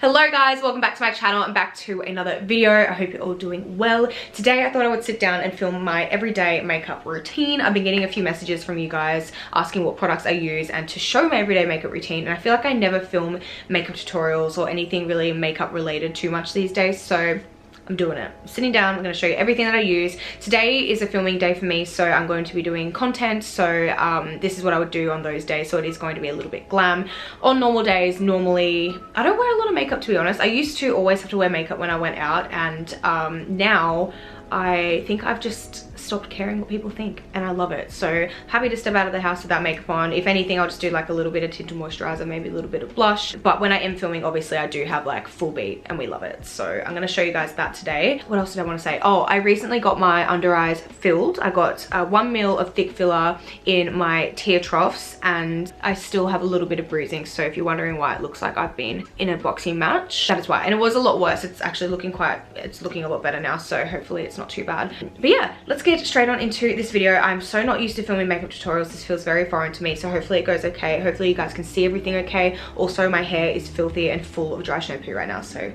Hello guys, welcome back to my channel and back to another video. I hope you're all doing well. Today I thought I would sit down and film my everyday makeup routine. I've been getting a few messages from you guys asking what products I use and to show my everyday makeup routine, and I feel like I never film makeup tutorials or anything really makeup related too much these days, so I'm doing it. I'm sitting down, I'm going to show you everything that I use. Today is a filming day for me, so I'm going to be doing content, so this is what I would do on those days, so it is going to be a little bit glam. On normal days, normally, I don't wear a lot of makeup, to be honest. I used to always have to wear makeup when I went out, and now I think I've just stopped caring what people think, and I love it. So happy to step out of the house without makeup on. If anything, I'll just do like a little bit of tinted moisturizer, maybe a little bit of blush, but when I am filming, obviously I do have like full beat and we love it. So I'm going to show you guys that today. What else did I want to say? Oh, I recently got my under eyes filled. I got 1 ml of thick filler in my tear troughs, and I still have a little bit of bruising, so if you're wondering why it looks like I've been in a boxing match, that is why. And it was a lot worse. It's actually looking a lot better now, so hopefully it's not too bad. But yeah, let's get straight on into this video. I'm so not used to filming makeup tutorials. This feels very foreign to me, so hopefully it goes okay. Hopefully you guys can see everything okay. Also, my hair is filthy and full of dry shampoo right now, so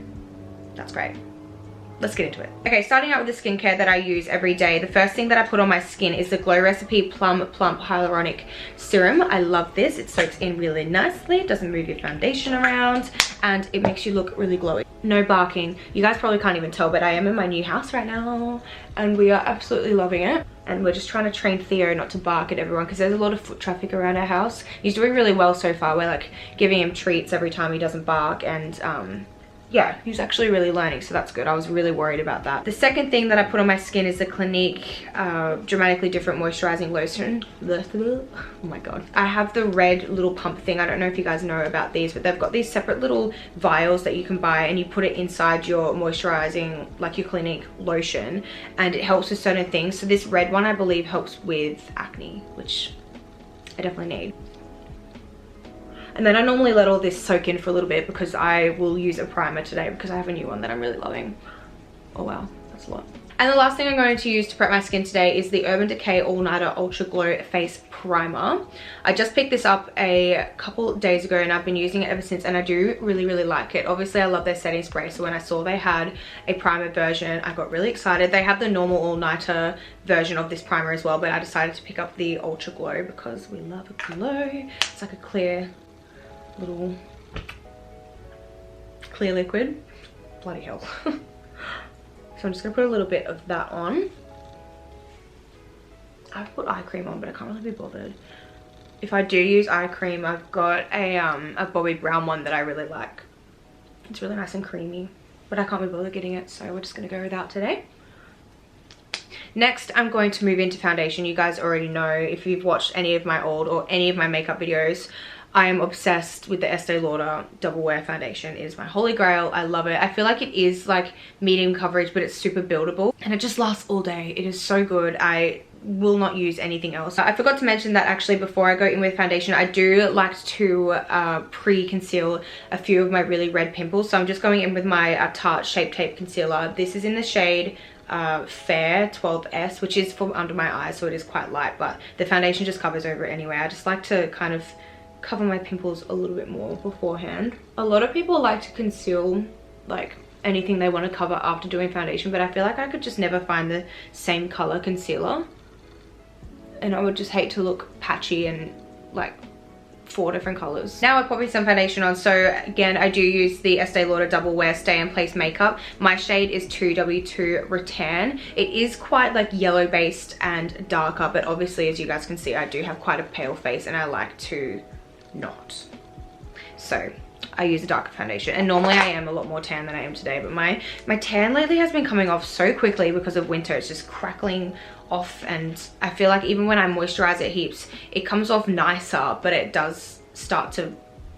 that's great. Let's get into it. Okay, starting out with the skincare that I use every day. The first thing that I put on my skin is the Glow Recipe Plum Plump Hyaluronic Serum. I love this. It soaks in really nicely. It doesn't move your foundation around, and it makes you look really glowy. No barking. You guys probably can't even tell, but I am in my new house right now, and we are absolutely loving it. And we're just trying to train Theo not to bark at everyone because there's a lot of foot traffic around our house. He's doing really well so far. We're like giving him treats every time he doesn't bark, and yeah, he's actually really learning, so that's good. I was really worried about that. The second thing that I put on my skin is the Clinique Dramatically Different Moisturising Lotion. Oh my god. I have the red little pump thing. I don't know if you guys know about these, but they've got these separate little vials that you can buy, and you put it inside your moisturising, like your Clinique lotion, and it helps with certain things. So this red one, I believe, helps with acne, which I definitely need. And then I normally let all this soak in for a little bit because I will use a primer today because I have a new one that I'm really loving. Oh wow, that's a lot. And the last thing I'm going to use to prep my skin today is the Urban Decay All Nighter Ultra Glow Face Primer. I just picked this up a couple days ago and I've been using it ever since, and I do really like it. Obviously I love their setting spray, so when I saw they had a primer version, I got really excited. They have the normal all nighter version of this primer as well, but I decided to pick up the Ultra Glow because we love a glow. It's like a clear little clear liquid. Bloody hell. So I'm just gonna put a little bit of that on. I've put eye cream on, but I can't really be bothered. If I do use eye cream, I've got a Bobbi Brown one that I really like. It's really nice and creamy, but I can't be bothered getting it, so we're just gonna go without today. Next, I'm going to move into foundation. You guys already know, if you've watched any of my old or any of my makeup videos, I am obsessed with the Estee Lauder Double Wear Foundation. It is my holy grail. I love it. I feel like it is like medium coverage, but it's super buildable, and it just lasts all day. It is so good. I will not use anything else. I forgot to mention that actually before I go in with foundation, I do like to pre-conceal a few of my really red pimples. So I'm just going in with my Tarte Shape Tape Concealer. This is in the shade Fair 12S, which is from under my eyes, so it is quite light, but the foundation just covers over it anyway. I just like to kind of cover my pimples a little bit more beforehand. A lot of people like to conceal like anything they want to cover after doing foundation, but I feel like I could just never find the same color concealer, and I would just hate to look patchy and like 4 different colors. Now I'm popping some foundation on. So again, I do use the Estee Lauder Double Wear Stay in Place Makeup. My shade is 2W2 Rattan. It is quite like yellow based and darker, but obviously as you guys can see, I do have quite a pale face and I like to not. So I use a darker foundation, and normally I am a lot more tan than I am today, but my tan lately has been coming off so quickly because of winter. It's just crackling off, and I feel like even when I moisturize it heaps, it comes off nicer, but it does start to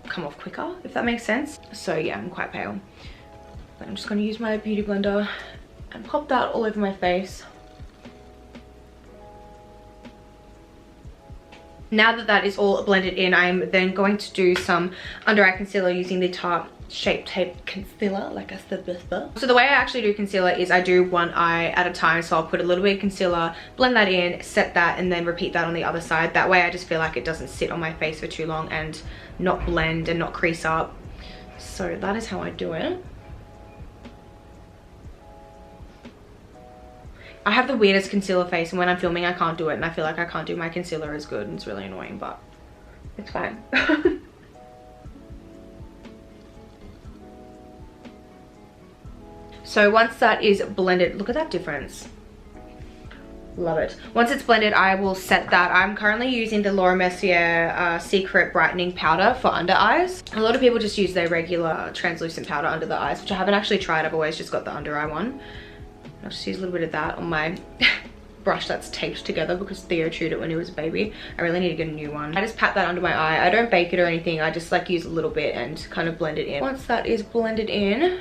come off quicker, if that makes sense. So yeah, I'm quite pale, but I'm just going to use my beauty blender and pop that all over my face. Now that that is all blended in, I'm then going to do some under eye concealer using the Tarte Shape Tape Concealer, like I said before. So the way I actually do concealer is I do one eye at a time. So I'll put a little bit of concealer, blend that in, set that, and then repeat that on the other side. That way I just feel like it doesn't sit on my face for too long and not blend and not crease up. So that is how I do it. I have the weirdest concealer face, and when I'm filming I can't do it, and I feel like I can't do my concealer as good, and it's really annoying, but it's fine. So once that is blended, look at that difference. Love it. Once it's blended, I will set that. I'm currently using the Laura Mercier Secret Brightening Powder for under eyes. A lot of people just use their regular translucent powder under the eyes, which I haven't actually tried. I've always just got the under eye one. I'll just use a little bit of that on my brush that's taped together because Theo chewed it when he was a baby. I really need to get a new one. I just pat that under my eye. I don't bake it or anything. I just like use a little bit and kind of blend it in. Once that is blended in,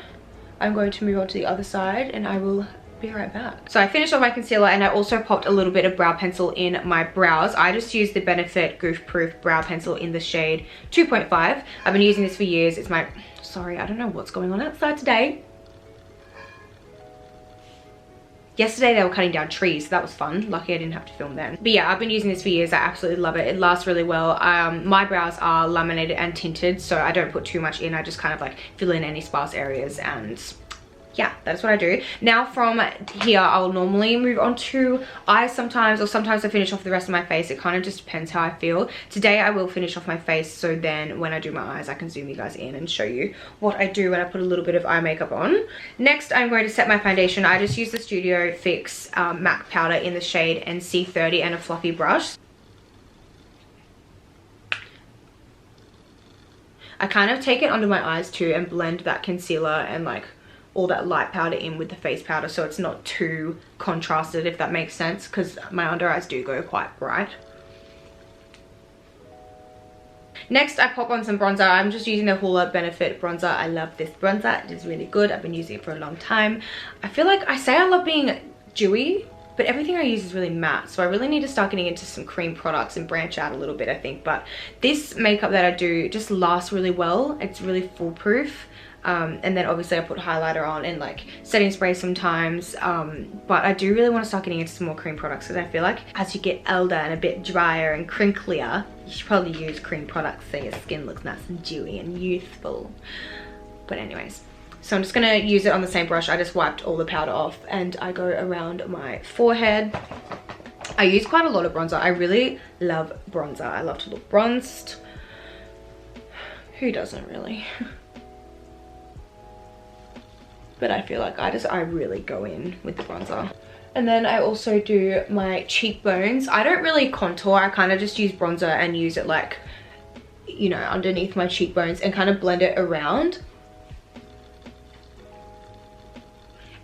I'm going to move on to the other side and I will be right back. So I finished off my concealer and I also popped a little bit of brow pencil in my brows. I just used the Benefit Goof Proof brow pencil in the shade 2.5. I've been using this for years. It's my, sorry, I don't know what's going on outside today. Yesterday they were cutting down trees, so that was fun. Lucky I didn't have to film then. But yeah, I've been using this for years. I absolutely love it. It lasts really well. My brows are laminated and tinted, so I don't put too much in. I just kind of like fill in any sparse areas, and yeah, that's what I do. Now from here, I'll normally move on to eyes sometimes, or sometimes I finish off the rest of my face. It kind of just depends how I feel. Today I will finish off my face, so then when I do my eyes, I can zoom you guys in and show you what I do when I put a little bit of eye makeup on. Next, I'm going to set my foundation. I just use the Studio Fix MAC powder in the shade NC30 and a fluffy brush. I kind of take it under my eyes too and blend that concealer and like all that light powder in with the face powder, so it's not too contrasted, if that makes sense, because my under eyes do go quite bright. Next, I pop on some bronzer. I'm just using the Hula Benefit bronzer. I love this bronzer. It is really good. I've been using it for a long time. I feel like I say I love being dewy, but everything I use is really matte, so I really need to start getting into some cream products and branch out a little bit, I think. But this makeup that I do just lasts really well. It's really foolproof. And then obviously I put highlighter on and like setting spray sometimes, but I do really want to start getting into some more cream products, because I feel like as you get older and a bit drier and crinklier, you should probably use cream products so your skin looks nice and dewy and youthful. But anyways, so I'm just gonna use it on the same brush. I just wiped all the powder off and I go around my forehead. I use quite a lot of bronzer. I really love bronzer. I love to look bronzed. Who doesn't really? But I feel like I really go in with the bronzer. And then I also do my cheekbones. I don't really contour. I kind of just use bronzer and use it like, you know, underneath my cheekbones and kind of blend it around.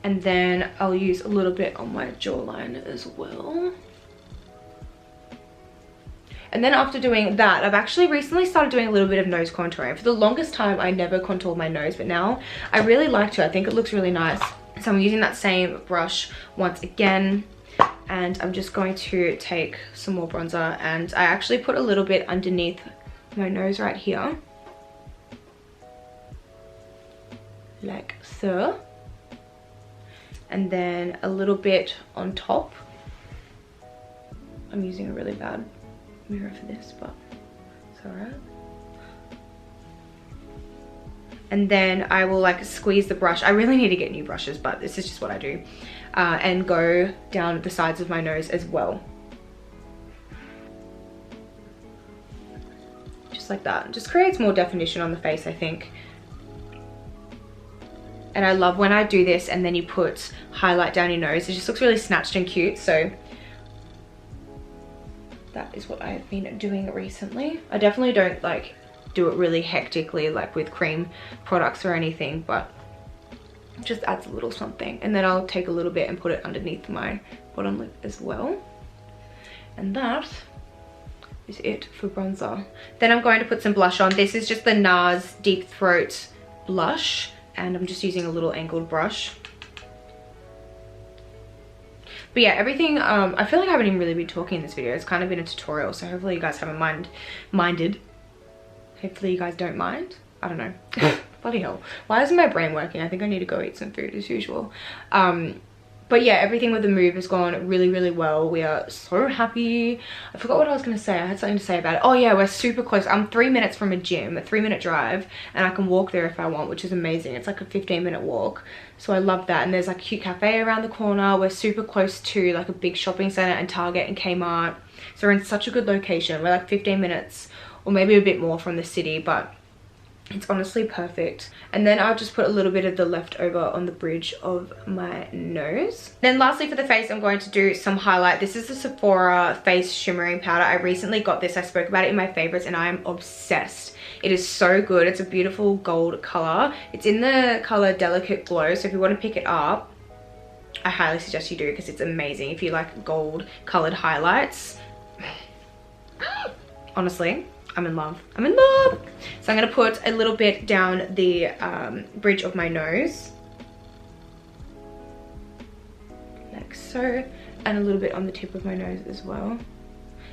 And then I'll use a little bit on my jawline as well. And then after doing that, I've actually recently started doing a little bit of nose contouring. For the longest time, I never contoured my nose, but now I really like to. I think it looks really nice. So I'm using that same brush once again, and I'm just going to take some more bronzer, and I actually put a little bit underneath my nose right here. Like so. And then a little bit on top. I'm using a really bad mirror for this, but it's alright. And then I will like squeeze the brush. I really need to get new brushes, but this is just what I do. And go down the sides of my nose as well. Just like that. It just creates more definition on the face, I think. And I love when I do this and then you put highlight down your nose. It just looks really snatched and cute, so that is what I've been doing recently. I definitely don't like do it really hectically like with cream products or anything, but it just adds a little something. And then I'll take a little bit and put it underneath my bottom lip as well. And that is it for bronzer. Then I'm going to put some blush on. This is just the Nars Deep Throat blush, and I'm just using a little angled brush. But yeah, everything, I feel like I haven't even really been talking in this video. It's kind of been a tutorial, so hopefully you guys haven't minded. Hopefully you guys don't mind. I don't know. Bloody hell. Why isn't my brain working? I think I need to go eat some food as usual. But But yeah, everything with the move has gone really, really well. We are so happy. I forgot what I was going to say. I had something to say about it. Oh yeah, we're super close. I'm 3 minutes from a gym, a 3-minute drive, and I can walk there if I want, which is amazing. It's like a 15-minute walk. So I love that. And there's like a cute cafe around the corner. We're super close to like a big shopping center and Target and Kmart. So we're in such a good location. We're like 15 minutes or maybe a bit more from the city, but it's honestly perfect. And then I'll just put a little bit of the leftover on the bridge of my nose. Then lastly for the face, I'm going to do some highlight. This is the Sephora face shimmering powder. I recently got this. I spoke about it in my favorites and I am obsessed. It is so good. It's a beautiful gold color. It's in the color Delicate Glow. So if you want to pick it up, I highly suggest you do because it's amazing if you like gold colored highlights. Honestly, I'm in love. I'm in love. So I'm going to put a little bit down the bridge of my nose. Like so. And a little bit on the tip of my nose as well.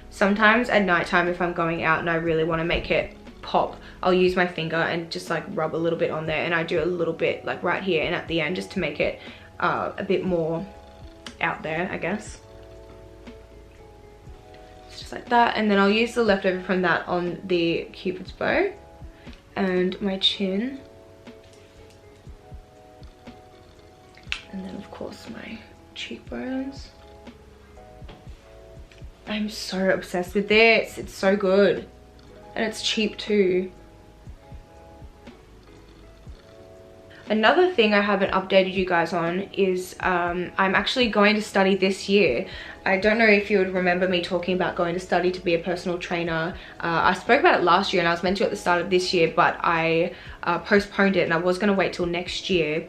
Sometimes at nighttime if I'm going out and I really want to make it pop, I'll use my finger and just like rub a little bit on there. And I do a little bit like right here and at the end just to make it a bit more out there, I guess. Just like that, and then I'll use the leftover from that on the Cupid's bow and my chin, and then of course my cheekbones. I'm so obsessed with this. It's so good and it's cheap too. Another thing I haven't updated you guys on is I'm actually going to study this year. I don't know if you would remember me talking about going to study to be a personal trainer. I spoke about it last year and I was meant to at the start of this year, but I postponed it and I was going to wait till next year.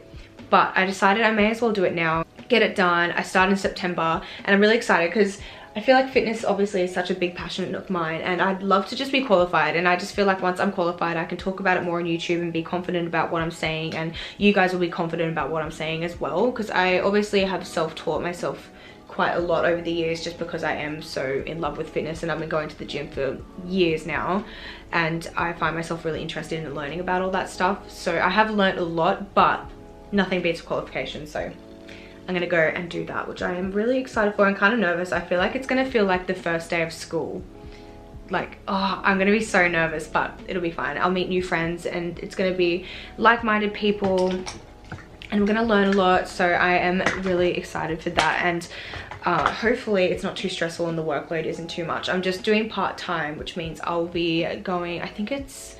But I decided I may as well do it now, get it done. I start in September and I'm really excited because I feel like fitness obviously is such a big passion of mine and I'd love to just be qualified, and I just feel like once I'm qualified I can talk about it more on YouTube and be confident about what I'm saying, and you guys will be confident about what I'm saying as well, because I obviously have self-taught myself quite a lot over the years just because I am so in love with fitness and I've been going to the gym for years now and I find myself really interested in learning about all that stuff. So I have learned a lot, but nothing beats qualification, so I'm gonna go and do that, which I am really excited for. I'm kind of nervous. I feel like it's gonna feel like the first day of school. Like, oh, I'm gonna be so nervous, but it'll be fine. I'll meet new friends and it's gonna be like-minded people and we're gonna learn a lot. So I am really excited for that, and hopefully it's not too stressful and the workload isn't too much. I'm just doing part-time, which means I'll be going, I think it's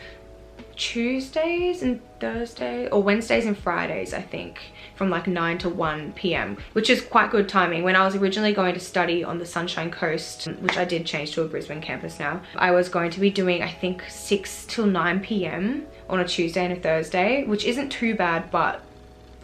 Tuesdays and Thursdays, or Wednesdays and Fridays, I think, from like 9 to 1 p.m, which is quite good timing. When I was originally going to study on the Sunshine Coast, which I did change to a Brisbane campus now, I was going to be doing, I think, 6 till 9 p.m. on a Tuesday and a Thursday, which isn't too bad, but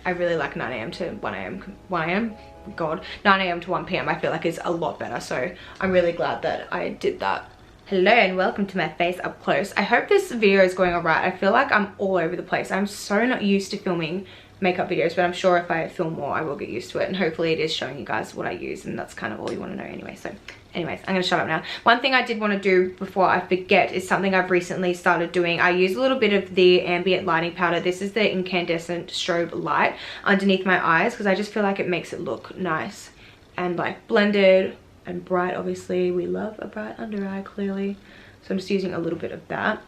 I really like 9 a.m. to 1 a.m. God, 9 a.m. to 1 p.m. I feel like is a lot better, so I'm really glad that I did that. Hello and welcome to my face up close. I hope this video is going alright. I feel like I'm all over the place. I'm so not used to filming makeup videos, but I'm sure if I film more I will get used to it, and hopefully it is showing you guys what I use, and that's kind of all you want to know anyway. So anyways, I'm gonna shut up now. One thing I did want to do before I forget is something I've recently started doing. I use a little bit of the ambient lighting powder. This is the incandescent strobe light underneath my eyes because I just feel like it makes it look nice and like blended and bright. Obviously we love a bright under eye, clearly, so I'm just using a little bit of that.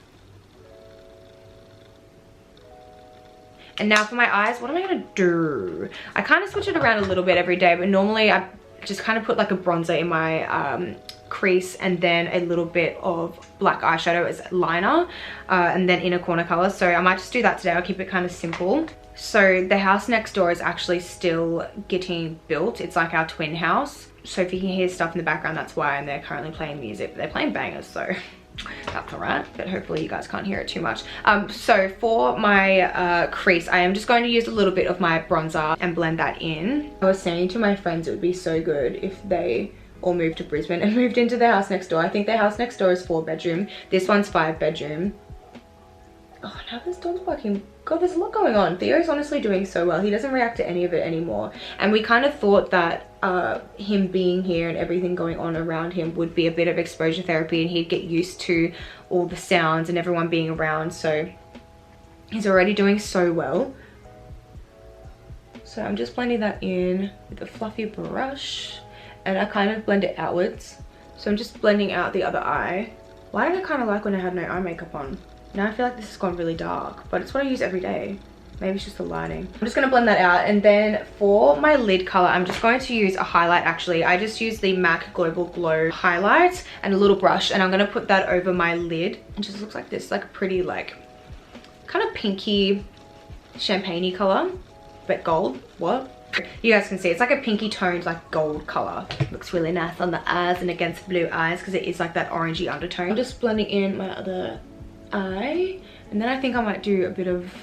And now for my eyes, what am I gonna do? I kind of switch it around a little bit every day, but normally I just kind of put like a bronzer in my crease and then a little bit of black eyeshadow as liner and then inner corner color. So I might just do that today. I'll keep it kind of simple. So the house next door is actually still getting built. It's like our twin house. So if you can hear stuff in the background, that's why, and they're currently playing music, but they're playing bangers, so that's all right, but hopefully you guys can't hear it too much. So for my crease, I am just going to use a little bit of my bronzer and blend that in. I was saying to my friends it would be so good if they all moved to Brisbane and moved into the house next door. I think the house next door is 4-bedroom. This one's 5-bedroom. Oh, now this door's working. God, there's a lot going on. Theo's honestly doing so well. He doesn't react to any of it anymore. And we kind of thought that him being here and everything going on around him would be a bit of exposure therapy and he'd get used to all the sounds and everyone being around. So he's already doing so well. So I'm just blending that in with a fluffy brush, and I kind of blend it outwards. So I'm just blending out the other eye. Why did I kind of like when I had no eye makeup on? Now I feel like this has gone really dark, but it's what I use every day. Maybe it's just the lighting. I'm just gonna blend that out, and then for my lid color, I'm just going to use a highlight. Actually, I just use the MAC Global Glow highlight and a little brush, and I'm gonna put that over my lid. It just looks like this, like a pretty, like, kind of pinky, champagne-y color, but gold. What? You guys can see it's like a pinky toned, like, gold color. Looks really nice on the eyes and against blue eyes because it is like that orangey undertone. I'm just blending in my other eye, and then I think I might do a bit of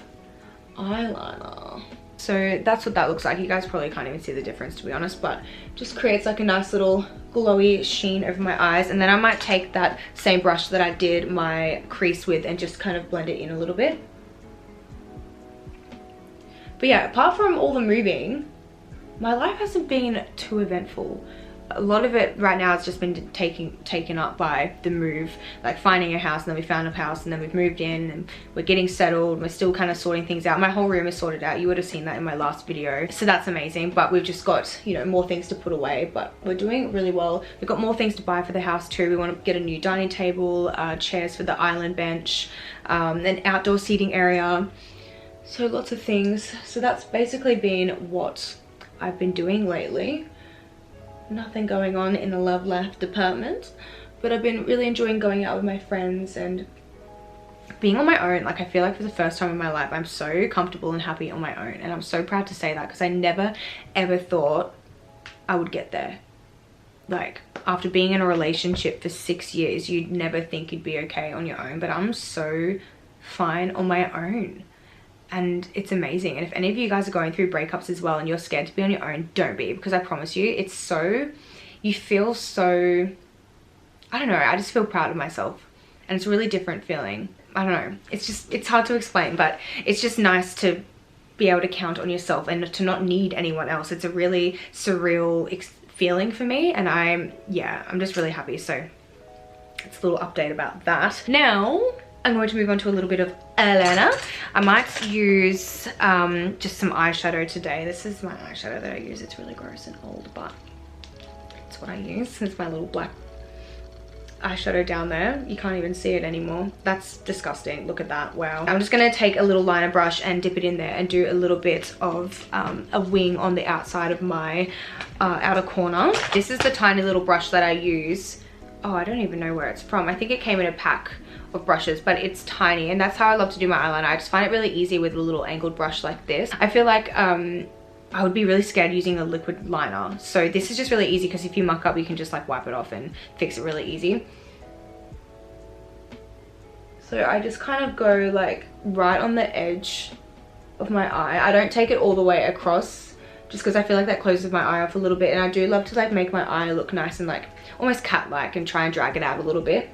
eyeliner. So that's what that looks like. You guys probably can't even see the difference, to be honest, but just creates like a nice little glowy sheen over my eyes. And then I might take that same brush that I did my crease with and just kind of blend it in a little bit. But yeah, apart from all the moving, my life hasn't been too eventful. A lot of it right now has just been taken up by the move, like finding a house, and then we found a house, and then we've moved in, and we're getting settled. We're still kind of sorting things out. My whole room is sorted out. You would have seen that in my last video, so that's amazing. But we've just got, you know, more things to put away, but we're doing really well. We've got more things to buy for the house too. We want to get a new dining table, chairs for the island bench, an outdoor seating area, so lots of things. So that's basically been what I've been doing lately. Nothing going on in the love life department, but I've been really enjoying going out with my friends and being on my own. Like, I feel like for the first time in my life I'm so comfortable and happy on my own, and I'm so proud to say that because I never ever thought I would get there. Like, after being in a relationship for 6 years, you'd never think you'd be okay on your own, but I'm so fine on my own. And it's amazing. And if any of you guys are going through breakups as well and you're scared to be on your own, don't be, because I promise you, it's so, you feel so, I don't know, I just feel proud of myself, and it's a really different feeling. I don't know, it's just, it's hard to explain, but it's just nice to be able to count on yourself and to not need anyone else. It's a really surreal feeling for me, and I'm just really happy. So it's a little update about that. Now I'm going to move on to a little bit of eyeliner. I might use just some eyeshadow today. This is my eyeshadow that I use. It's really gross and old, but it's what I use. It's my little black eyeshadow down there. You can't even see it anymore. That's disgusting. Look at that. Wow. I'm just going to take a little liner brush and dip it in there and do a little bit of a wing on the outside of my outer corner. This is the tiny little brush that I use. Oh, I don't even know where it's from. I think it came in a pack of brushes, but it's tiny, and that's how I love to do my eyeliner. I just find it really easy with a little angled brush like this. I feel like I would be really scared using a liquid liner, so this is just really easy because if you muck up, you can just like wipe it off and fix it really easy. So I just kind of go like right on the edge of my eye. I don't take it all the way across just because I feel like that closes my eye off a little bit, and I do love to like make my eye look nice and like almost cat-like and try and drag it out a little bit.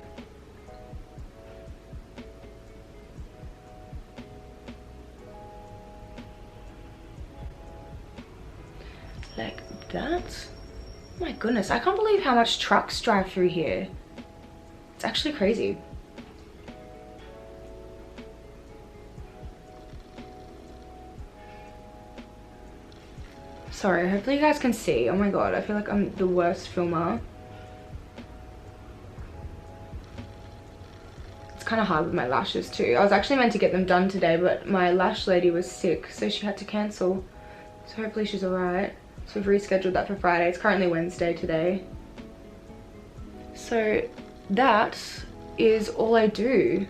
Like that. Oh my goodness, I can't believe how much trucks drive through here. It's actually crazy. Sorry, hopefully you guys can see. Oh my god, I feel like I'm the worst filmer. It's kind of hard with my lashes too. I was actually meant to get them done today, but my lash lady was sick, so she had to cancel. So hopefully she's alright. So we've rescheduled that for Friday. It's currently Wednesday today. So that is all I do.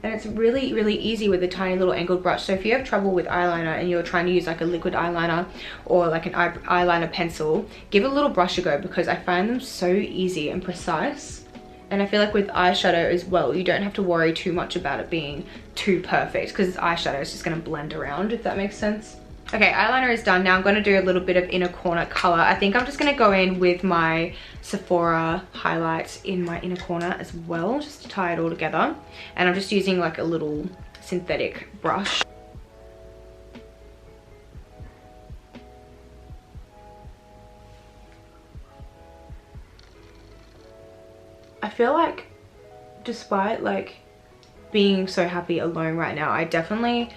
And it's really, really easy with a tiny little angled brush. So if you have trouble with eyeliner and you're trying to use like a liquid eyeliner or like an eyeliner pencil, give a little brush a go, because I find them so easy and precise. And I feel like with eyeshadow as well, you don't have to worry too much about it being too perfect, because eyeshadow is just going to blend around, if that makes sense. Okay, eyeliner is done. Now I'm going to do a little bit of inner corner color. I think I'm just going to go in with my Sephora highlights in my inner corner as well, just to tie it all together. And I'm just using like a little synthetic brush. I feel like despite like being so happy alone right now, I definitely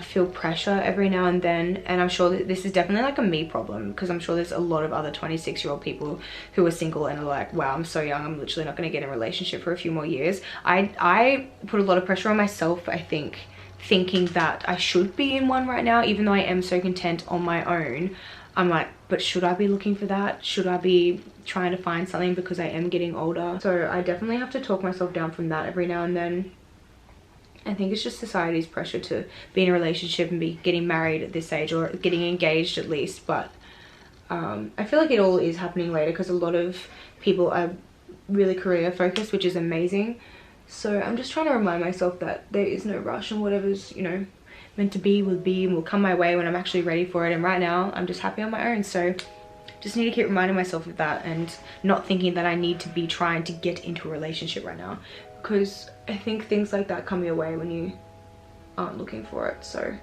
feel pressure every now and then, and I'm sure that this is definitely like a me problem, because I'm sure there's a lot of other 26-year-old people who are single and are like, wow, I'm so young, I'm literally not going to get in a relationship for a few more years. I put a lot of pressure on myself, I think, thinking that I should be in one right now, even though I am so content on my own. I'm like, but should I be looking for that? Should I be trying to find something because I am getting older? So I definitely have to talk myself down from that every now and then. I think it's just society's pressure to be in a relationship and be getting married at this age, or getting engaged at least. But I feel like it all is happening later, because a lot of people are really career focused, which is amazing. So I'm just trying to remind myself that there is no rush, and whatever's, you know, meant to be will be and will come my way when I'm actually ready for it. And right now I'm just happy on my own, so just need to keep reminding myself of that, and not thinking that I need to be trying to get into a relationship right now, because I think things like that come your way when you aren't looking for it. So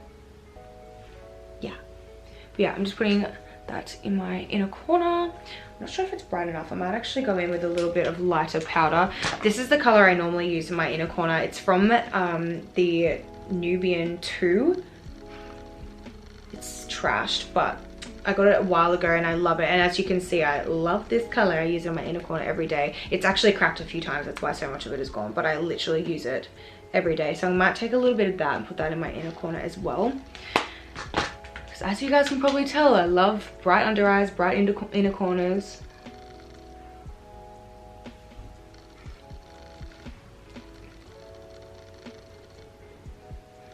yeah, but yeah, I'm just putting that in my inner corner. I'm not sure if it's bright enough. I might actually go in with a little bit of lighter powder. This is the color I normally use in my inner corner. It's from the Nubian 2. It's trashed, but I got it a while ago and I love it. And as you can see, I love this color. I use it in my inner corner every day. It's actually cracked a few times, that's why so much of it is gone, but I literally use it every day. So I might take a little bit of that and put that in my inner corner as well. As you guys can probably tell, I love bright under eyes, bright inner corners.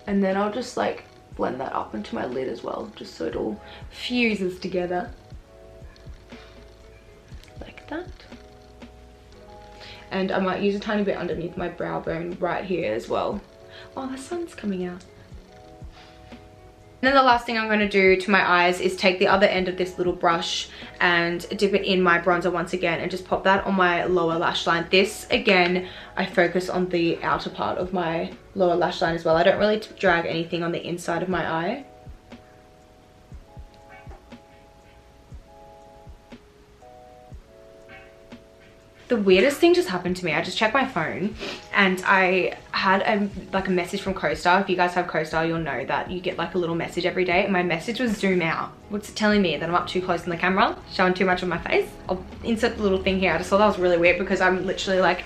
And then I'll just like blend that up into my lid as well, just so it all fuses together. Like that. And I might use a tiny bit underneath my brow bone right here as well. Oh, the sun's coming out. And then the last thing I'm going to do to my eyes is take the other end of this little brush and dip it in my bronzer once again, and just pop that on my lower lash line. This, again, I focus on the outer part of my lower lash line as well. I don't really drag anything on the inside of my eye. The weirdest thing just happened to me. I just checked my phone and I had a message from CoStar. If you guys have CoStar, you'll know that you get like a little message every day. And my message was zoom out. What's it telling me? That I'm up too close in the camera, showing too much of my face? I'll insert the little thing here. I just thought that was really weird, because I'm literally like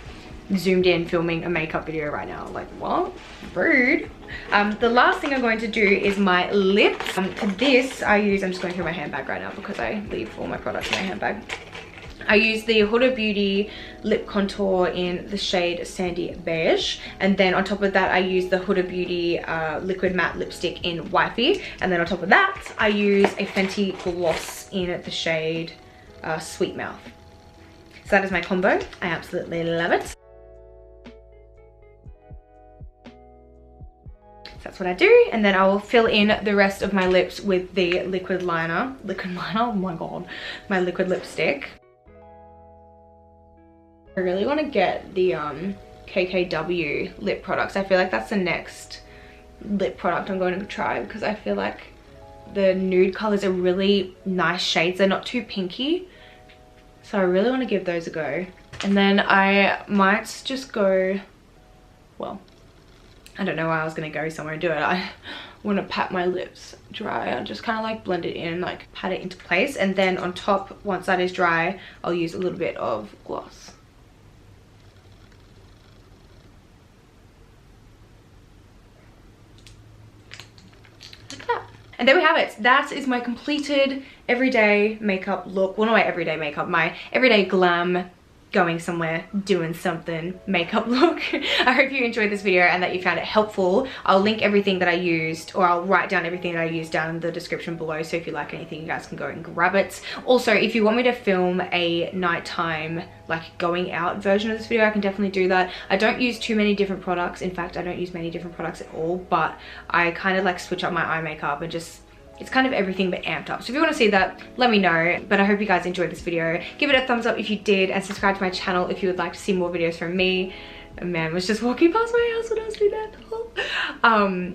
zoomed in filming a makeup video right now. Like, what? Rude. The last thing I'm going to do is my lips. For this, I'm just going through my handbag right now because I leave all my products in my handbag. I use the Huda Beauty lip contour in the shade Sandy Beige, and then on top of that I use the Huda Beauty liquid matte lipstick in Wifey, and then on top of that I use a Fenty gloss in the shade Sweet Mouth. So that is my combo. I absolutely love it. That's what I do, and then I will fill in the rest of my lips with the liquid liner, oh my god, my liquid lipstick. I really want to get the KKW lip products. I feel like that's the next lip product I'm going to try, because I feel like the nude colors are really nice shades. They're not too pinky, so I really want to give those a go. And then I might just go, well, I don't know why I was going to go somewhere and do it. I want to pat my lips dry and just kind of like blend it in, like pat it into place. And then on top, once that is dry, I'll use a little bit of gloss. And there we have it. That is my completed everyday makeup look. Well, not my everyday makeup, my everyday glam, going somewhere, doing something makeup look. I hope you enjoyed this video and that you found it helpful. I'll link everything that I used, or I'll write down everything that I used down in the description below, so if you like anything, you guys can go and grab it. Also, if you want me to film a nighttime, like going out version of this video, I can definitely do that. I don't use too many different products. In fact, I don't use many different products at all, but I kind of like switch up my eye makeup and just, it's kind of everything but amped up. So if you want to see that, let me know. But I hope you guys enjoyed this video. Give it a thumbs up if you did, and subscribe to my channel if you would like to see more videos from me. A man was just walking past my house when I was doing that.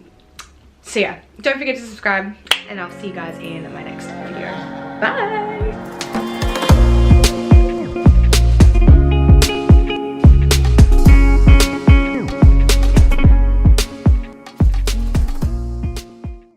So yeah, don't forget to subscribe, and I'll see you guys in my next video. Bye!